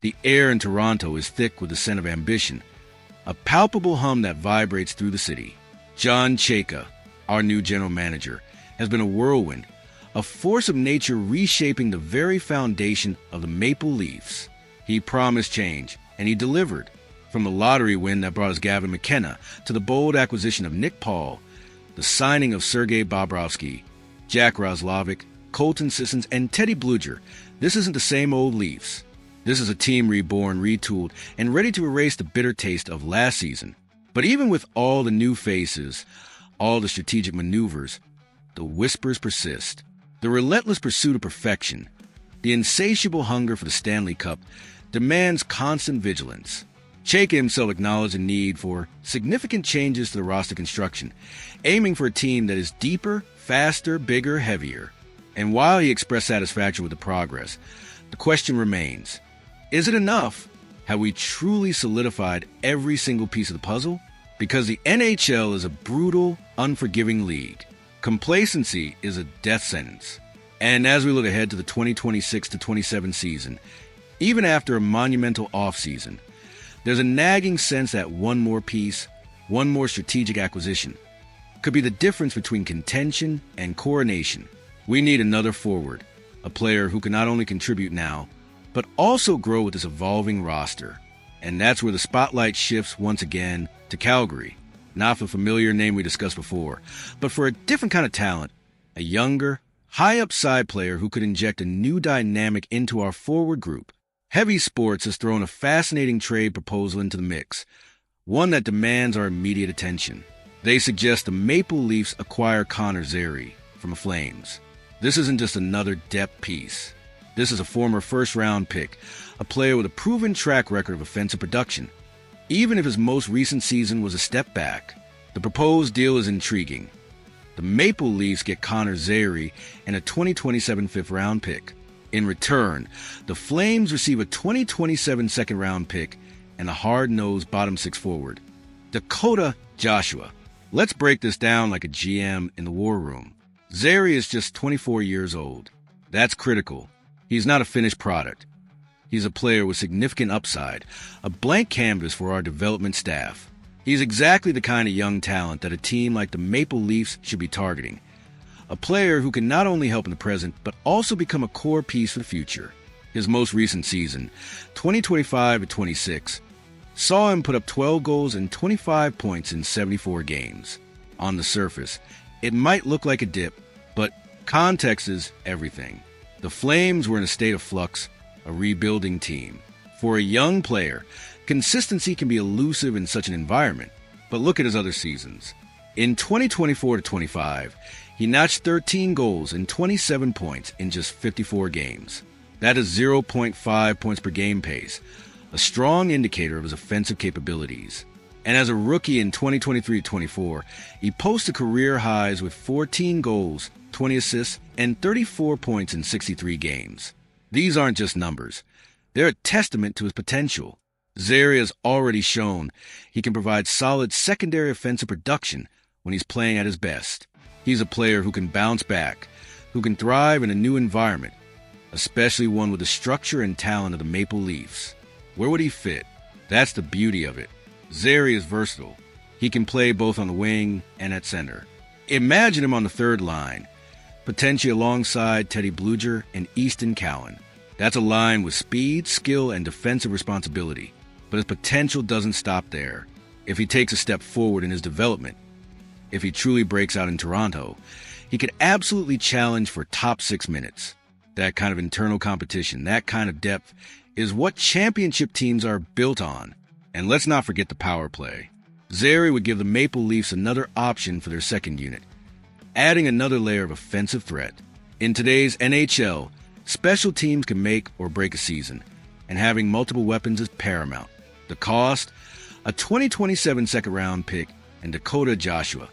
The air in Toronto is thick with the scent of ambition, a palpable hum that vibrates through the city. John Chayka, our new general manager, has been a whirlwind, a force of nature reshaping the very foundation of the Maple Leafs. He promised change, and he delivered. From the lottery win that brought us Gavin McKenna to the bold acquisition of Nick Paul, the signing of Sergei Bobrovsky, Jack Roslovic, Colton Sissons, and Teddy Bluger, this isn't the same old Leafs. This is a team reborn, retooled, and ready to erase the bitter taste of last season. But even with all the new faces, all the strategic maneuvers, the whispers persist. The relentless pursuit of perfection, the insatiable hunger for the Stanley Cup, demands constant vigilance. Chayka himself acknowledged the need for significant changes to the roster construction, aiming for a team that is deeper, faster, bigger, heavier. And while he expressed satisfaction with the progress, the question remains, is it enough? Have we truly solidified every single piece of the puzzle? Because the NHL is a brutal, unforgiving league. Complacency is a death sentence. And as we look ahead to the 2026-27 season, even after a monumental offseason, there's a nagging sense that one more piece, one more strategic acquisition, could be the difference between contention and coronation. We need another forward, a player who can not only contribute now, but also grow with this evolving roster. And that's where the spotlight shifts once again to Calgary. Not for the familiar name we discussed before, but for a different kind of talent, a younger, high-upside player who could inject a new dynamic into our forward group. Heavy Sports has thrown a fascinating trade proposal into the mix, one that demands our immediate attention. They suggest the Maple Leafs acquire Connor Zary from the Flames. This isn't just another depth piece. This is a former first-round pick, a player with a proven track record of offensive production. Even if his most recent season was a step back, the proposed deal is intriguing. The Maple Leafs get Connor Zary and a 2027 fifth-round pick. In return, the Flames receive a 2027 second-round pick and a hard-nosed bottom-six forward, Dakota Joshua. Let's break this down like a GM in the war room. Zary is just 24 years old. That's critical. He's not a finished product. He's a player with significant upside, a blank canvas for our development staff. He's exactly the kind of young talent that a team like the Maple Leafs should be targeting. A player who can not only help in the present, but also become a core piece for the future. His most recent season, 2025-26, saw him put up 12 goals and 25 points in 74 games. On the surface, it might look like a dip, but context is everything. The Flames were in a state of flux, a rebuilding team. For a young player, consistency can be elusive in such an environment, but look at his other seasons. In 2024-25, he notched 13 goals and 27 points in just 54 games. That is 0.5 points per game pace, a strong indicator of his offensive capabilities. And as a rookie in 2023-24, he posted career highs with 14 goals, 20 assists, and 34 points in 63 games. These aren't just numbers. They're a testament to his potential. Zary has already shown he can provide solid secondary offensive production when he's playing at his best. He's a player who can bounce back, who can thrive in a new environment, especially one with the structure and talent of the Maple Leafs. Where would he fit? That's the beauty of it. Zary is versatile. He can play both on the wing and at center. Imagine him on the third line, potentially alongside Teddy Bluger and Easton Cowan. That's a line with speed, skill, and defensive responsibility. But his potential doesn't stop there. If he takes a step forward in his development, if he truly breaks out in Toronto, he could absolutely challenge for top 6 minutes. That kind of internal competition, that kind of depth, is what championship teams are built on. And let's not forget the power play. Zary would give the Maple Leafs another option for their second unit, adding another layer of offensive threat. In today's NHL, special teams can make or break a season, and having multiple weapons is paramount. The cost? A 2027 second-round pick and Dakota Joshua.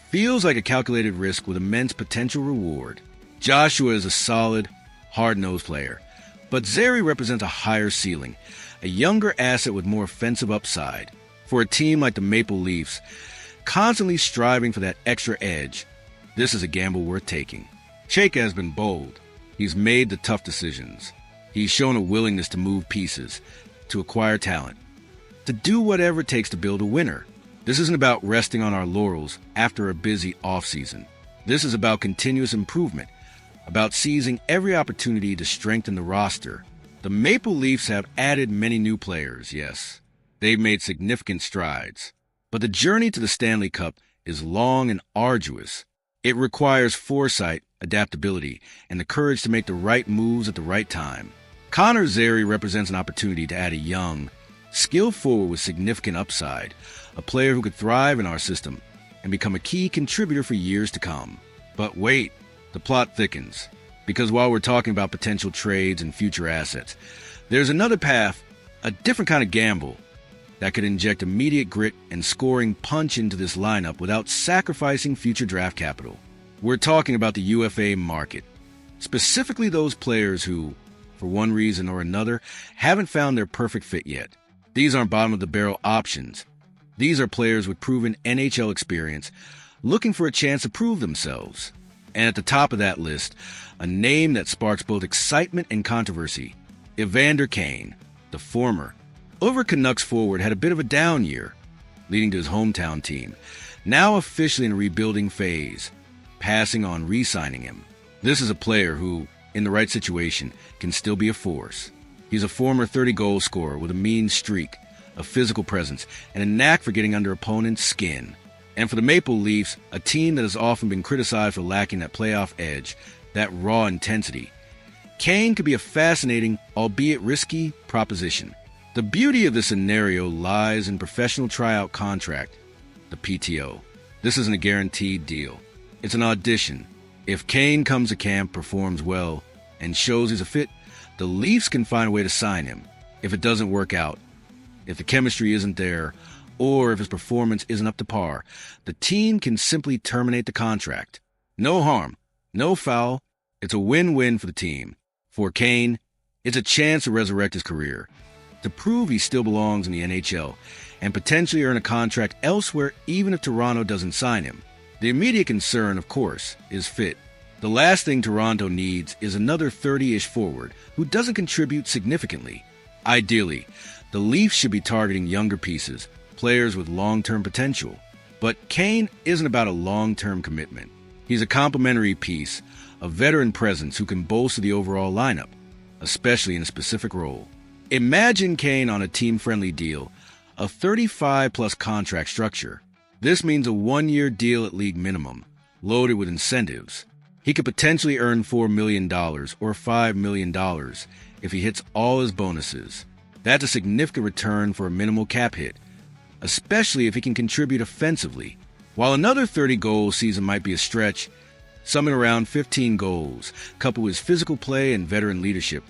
Feels like a calculated risk with immense potential reward. Joshua is a solid, hard-nosed player, but Zary represents a higher ceiling, a younger asset with more offensive upside. For a team like the Maple Leafs, constantly striving for that extra edge, this is a gamble worth taking. Chayka has been bold. He's made the tough decisions. He's shown a willingness to move pieces, to acquire talent, to do whatever it takes to build a winner. This isn't about resting on our laurels after a busy offseason. This is about continuous improvement, about seizing every opportunity to strengthen the roster. The Maple Leafs have added many new players, yes. They've made significant strides. But the journey to the Stanley Cup is long and arduous. It requires foresight, adaptability, and the courage to make the right moves at the right time. Connor Zary represents an opportunity to add a young, skilled forward with significant upside, a player who could thrive in our system and become a key contributor for years to come. But wait, the plot thickens. Because while we're talking about potential trades and future assets, there's another path, a different kind of gamble, that could inject immediate grit and scoring punch into this lineup without sacrificing future draft capital. We're talking about the UFA market, specifically those players who, for one reason or another, haven't found their perfect fit yet. These aren't bottom-of-the-barrel options. These are players with proven NHL experience looking for a chance to prove themselves. And at the top of that list, a name that sparks both excitement and controversy, Evander Kane, the former Canucks forward, had a bit of a down year, leading to his hometown team, now officially in a rebuilding phase, passing on re-signing him. This is a player who, in the right situation, can still be a force. He's a former 30-goal scorer with a mean streak, a physical presence, and a knack for getting under opponents' skin. And for the Maple Leafs, a team that has often been criticized for lacking that playoff edge, that raw intensity, Kane could be a fascinating, albeit risky, proposition. The beauty of this scenario lies in professional tryout contract, the PTO. This isn't a guaranteed deal. It's an audition. If Kane comes to camp, performs well, and shows he's a fit, the Leafs can find a way to sign him. If it doesn't work out, if the chemistry isn't there, or if his performance isn't up to par, the team can simply terminate the contract. No harm, no foul. It's a win-win for the team. For Kane, it's a chance to resurrect his career, to prove he still belongs in the NHL, and potentially earn a contract elsewhere even if Toronto doesn't sign him. The immediate concern, of course, is fit. The last thing Toronto needs is another 30-ish forward who doesn't contribute significantly. Ideally, the Leafs should be targeting younger pieces, players with long-term potential. But Kane isn't about a long-term commitment. He's a complementary piece, a veteran presence who can bolster the overall lineup, especially in a specific role. Imagine Kane on a team-friendly deal, a 35-plus contract structure. This means a one-year deal at league minimum, loaded with incentives. He could potentially earn $4 million or $5 million if he hits all his bonuses. That's a significant return for a minimal cap hit, especially if he can contribute offensively. While another 30-goal season might be a stretch, something around 15 goals, coupled with his physical play and veteran leadership,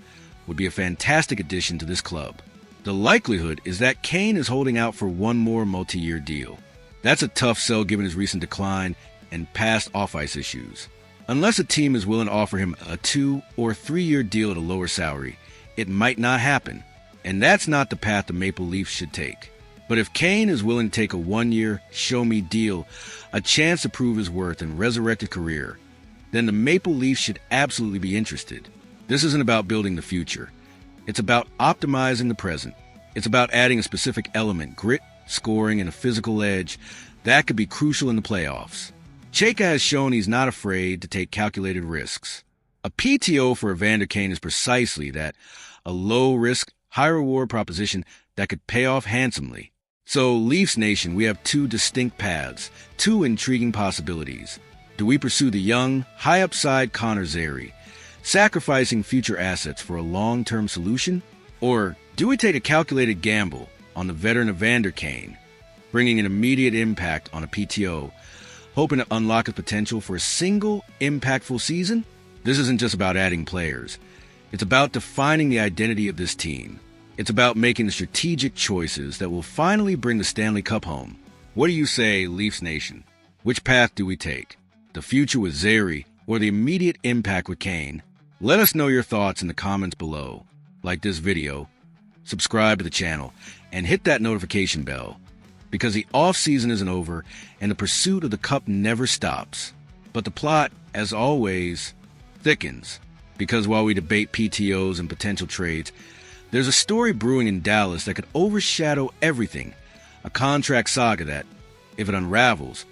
would be a fantastic addition to this club. The likelihood is that Kane is holding out for one more multi-year deal. That's a tough sell given his recent decline and past off-ice issues. Unless a team is willing to offer him a 2- or 3-year deal at a lower salary, it might not happen. And that's not the path the Maple Leafs should take. But if Kane is willing to take a 1-year, show-me deal, a chance to prove his worth and resurrect his career, then the Maple Leafs should absolutely be interested. This isn't about building the future. It's about optimizing the present. It's about adding a specific element, grit, scoring, and a physical edge that could be crucial in the playoffs. Chayka has shown he's not afraid to take calculated risks. A PTO for Evander Kane is precisely that, a low-risk, high-reward proposition that could pay off handsomely. So, Leafs Nation, we have two distinct paths, two intriguing possibilities. Do we pursue the young, high-upside Connor Zary, sacrificing future assets for a long-term solution? Or do we take a calculated gamble on the veteran Evander Kane, bringing an immediate impact on a PTO, hoping to unlock his potential for a single, impactful season? This isn't just about adding players. It's about defining the identity of this team. It's about making the strategic choices that will finally bring the Stanley Cup home. What do you say, Leafs Nation? Which path do we take? The future with Zary or the immediate impact with Kane? Let us know your thoughts in the comments below. Like this video, subscribe to the channel, and hit that notification bell, because the off-season isn't over and the pursuit of the cup never stops. But the plot, as always, thickens. Because while we debate PTOs and potential trades, there's a story brewing in Dallas that could overshadow everything. A contract saga that, if it unravels,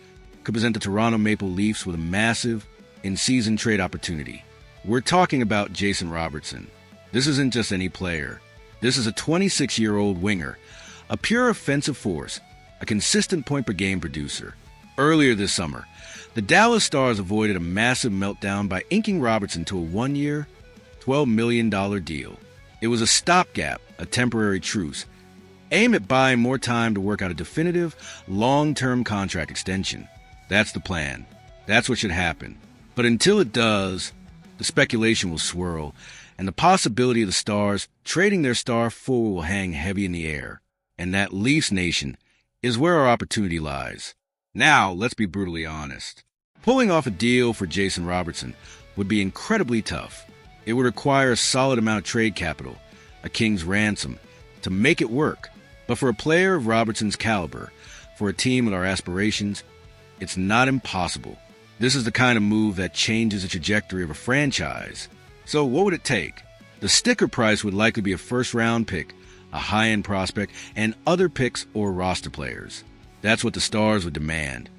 could present the Toronto Maple Leafs with a massive, in-season trade opportunity. We're talking about Jason Robertson. This isn't just any player. This is a 26-year-old winger, a pure offensive force, a consistent point-per-game producer. Earlier this summer, the Dallas Stars avoided a massive meltdown by inking Robertson to a one-year, $12 million deal. It was a stopgap, a temporary truce, aimed at buying more time to work out a definitive, long-term contract extension. That's the plan. That's what should happen. But until it does, the speculation will swirl, and the possibility of the Stars trading their star forward will hang heavy in the air. And that Leafs Nation is where our opportunity lies. Now, let's be brutally honest. Pulling off a deal for Jason Robertson would be incredibly tough. It would require a solid amount of trade capital, a king's ransom, to make it work. But for a player of Robertson's caliber, for a team with our aspirations, it's not impossible. This is the kind of move that changes the trajectory of a franchise. So what would it take? The sticker price would likely be a first-round pick, a high-end prospect, and other picks or roster players. That's what the Stars would demand.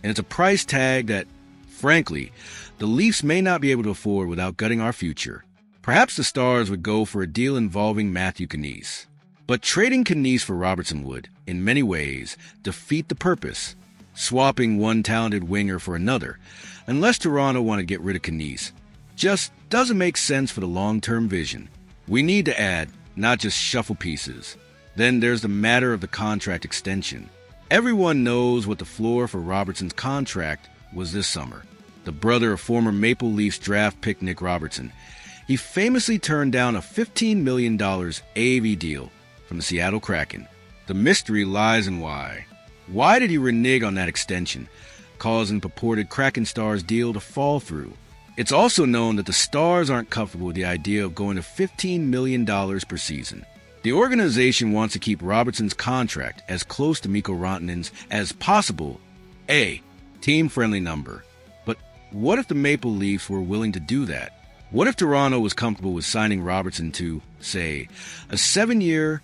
And it's a price tag that, frankly, the Leafs may not be able to afford without gutting our future. Perhaps the Stars would go for a deal involving Matthew Knies. But trading Knies for Robertson would, in many ways, defeat the purpose, swapping one talented winger for another, unless Toronto want to get rid of Knies. Just doesn't make sense for the long-term vision. We need to add, not just shuffle pieces. Then there's the matter of the contract extension. Everyone knows what the floor for Robertson's contract was this summer. The brother of former Maple Leafs draft pick Nick Robertson, he famously turned down a $15 million AAV deal from the Seattle Kraken. The mystery lies in why. Why did he renege on that extension, causing purported Kraken Stars deal to fall through? It's also known that the Stars aren't comfortable with the idea of going to $15 million per season. The organization wants to keep Robertson's contract as close to Mikko Rantanen's as possible, a team-friendly number. But what if the Maple Leafs were willing to do that? What if Toronto was comfortable with signing Robertson to, say, a 7-year,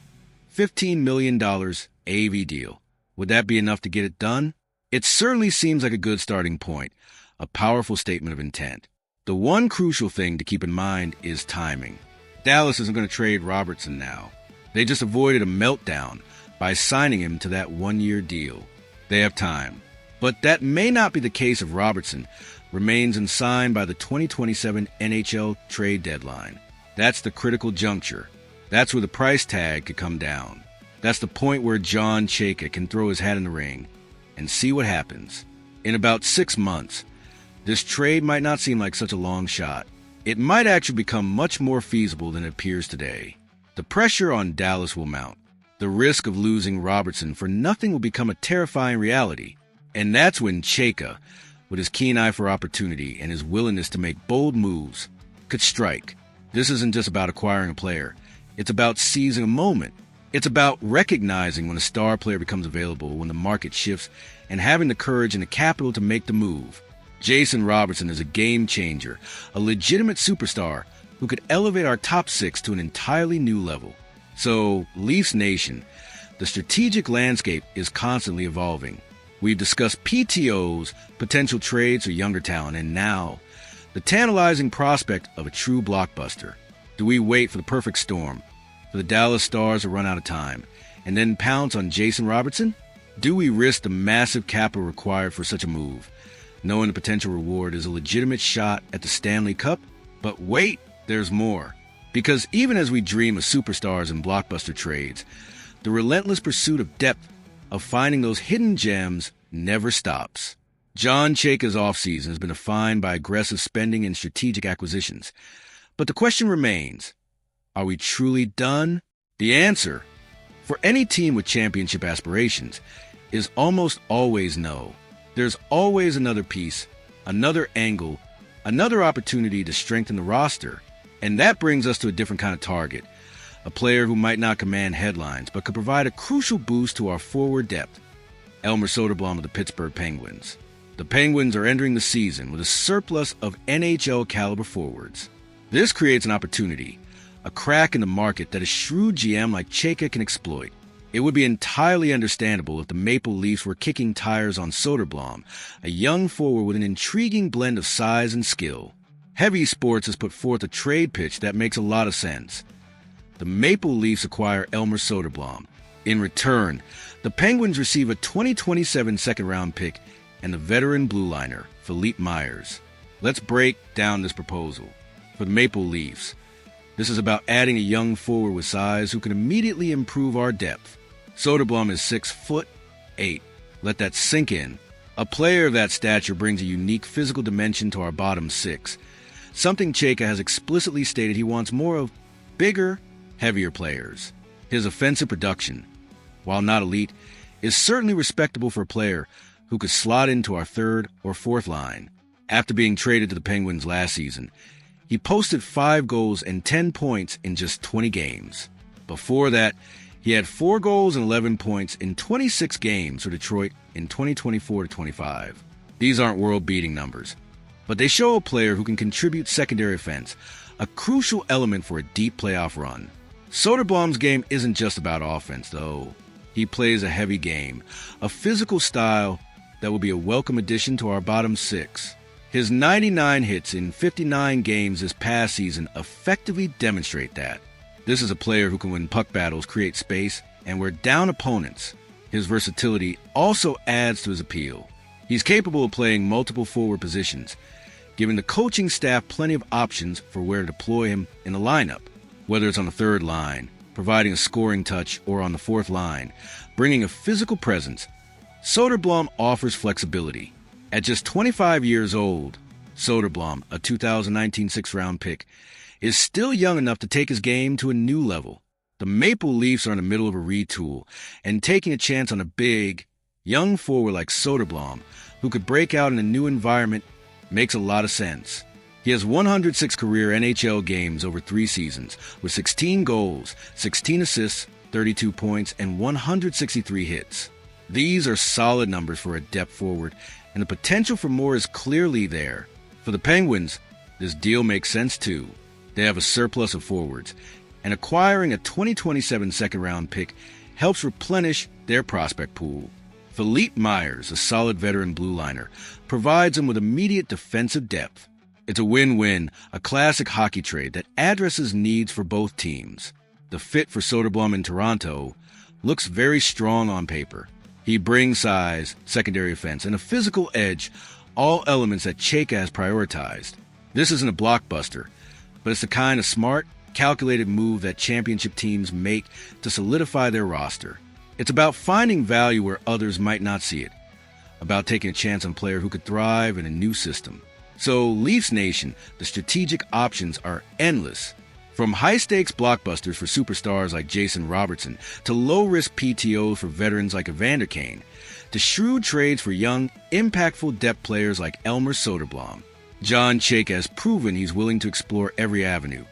$15 million AAV deal? Would that be enough to get it done? It certainly seems like a good starting point, a powerful statement of intent. The one crucial thing to keep in mind is timing. Dallas isn't going to trade Robertson now. They just avoided a meltdown by signing him to that one-year deal. They have time. But that may not be the case if Robertson remains unsigned by the 2027 NHL trade deadline. That's the critical juncture. That's where the price tag could come down. That's the point where John Chayka can throw his hat in the ring and see what happens. In about 6 months, this trade might not seem like such a long shot. It might actually become much more feasible than it appears today. The pressure on Dallas will mount. The risk of losing Robertson for nothing will become a terrifying reality. And that's when Chayka, with his keen eye for opportunity and his willingness to make bold moves, could strike. This isn't just about acquiring a player. It's about seizing a moment. It's about recognizing when a star player becomes available, when the market shifts, and having the courage and the capital to make the move. Jason Robertson is a game changer, a legitimate superstar who could elevate our top six to an entirely new level. So, Leafs Nation, the strategic landscape is constantly evolving. We've discussed PTOs, potential trades for younger talent, and now, the tantalizing prospect of a true blockbuster. Do we wait for the perfect storm, for the Dallas Stars to run out of time, and then pounce on Jason Robertson? Do we risk the massive capital required for such a move, knowing the potential reward is a legitimate shot at the Stanley Cup? But wait, there's more. Because even as we dream of superstars and blockbuster trades, the relentless pursuit of depth, of finding those hidden gems, never stops. John Chayka's offseason has been defined by aggressive spending and strategic acquisitions. But the question remains, are we truly done? The answer, for any team with championship aspirations, is almost always no. There's always another piece, another angle, another opportunity to strengthen the roster. And that brings us to a different kind of target, a player who might not command headlines, but could provide a crucial boost to our forward depth. Elmer Soderblom of the Pittsburgh Penguins. The Penguins are entering the season with a surplus of NHL-caliber forwards. This creates an opportunity, a crack in the market that a shrewd GM like Chayka can exploit. It would be entirely understandable if the Maple Leafs were kicking tires on Soderblom, a young forward with an intriguing blend of size and skill. Heavy Sports has put forth a trade pitch that makes a lot of sense. The Maple Leafs acquire Elmer Soderblom. In return, the Penguins receive a 2027 second-round pick and the veteran blue liner, Philippe Myers. Let's break down this proposal. For the Maple Leafs, this is about adding a young forward with size who can immediately improve our depth. Soderblom is 6'8". Let that sink in. A player of that stature brings a unique physical dimension to our bottom six, something Chayka has explicitly stated he wants more of: bigger, heavier players. His offensive production, while not elite, is certainly respectable for a player who could slot into our third or fourth line. After being traded to the Penguins last season, he posted 5 goals and 10 points in just 20 games. Before that, he had 4 goals and 11 points in 26 games for Detroit in 2024-25. These aren't world-beating numbers, but they show a player who can contribute secondary offense, a crucial element for a deep playoff run. Soderblom's game isn't just about offense, though. He plays a heavy game, a physical style that will be a welcome addition to our bottom six. His 99 hits in 59 games this past season effectively demonstrate that. This is a player who can win puck battles, create space, and wear down opponents. His versatility also adds to his appeal. He's capable of playing multiple forward positions, giving the coaching staff plenty of options for where to deploy him in the lineup, whether it's on the third line, providing a scoring touch, or on the fourth line, bringing a physical presence. Soderblom offers flexibility. At just 25 years old, Soderblom, a 2019 sixth-round pick, is still young enough to take his game to a new level. The Maple Leafs are in the middle of a retool, and taking a chance on a big, young forward like Soderblom, who could break out in a new environment, makes a lot of sense. He has 106 career NHL games over 3 seasons, with 16 goals, 16 assists, 32 points, and 163 hits. These are solid numbers for a depth forward, and the potential for more is clearly there. For the Penguins, this deal makes sense too. They have a surplus of forwards, and acquiring a 2027 second-round pick helps replenish their prospect pool. Philippe Myers, a solid veteran blue liner, provides them with immediate defensive depth. It's a win-win, a classic hockey trade that addresses needs for both teams. The fit for Soderblom in Toronto looks very strong on paper. He brings size, secondary offense, and a physical edge, all elements that Chayka has prioritized. This isn't a blockbuster, but it's the kind of smart, calculated move that championship teams make to solidify their roster. It's about finding value where others might not see it, about taking a chance on a player who could thrive in a new system. So, Leafs Nation, the strategic options are endless. From high-stakes blockbusters for superstars like Jason Robertson, to low-risk PTOs for veterans like Evander Kane, to shrewd trades for young, impactful depth players like Elmer Soderblom. John Chayka has proven he's willing to explore every avenue,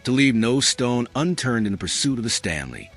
to leave no stone unturned in the pursuit of the Stanley.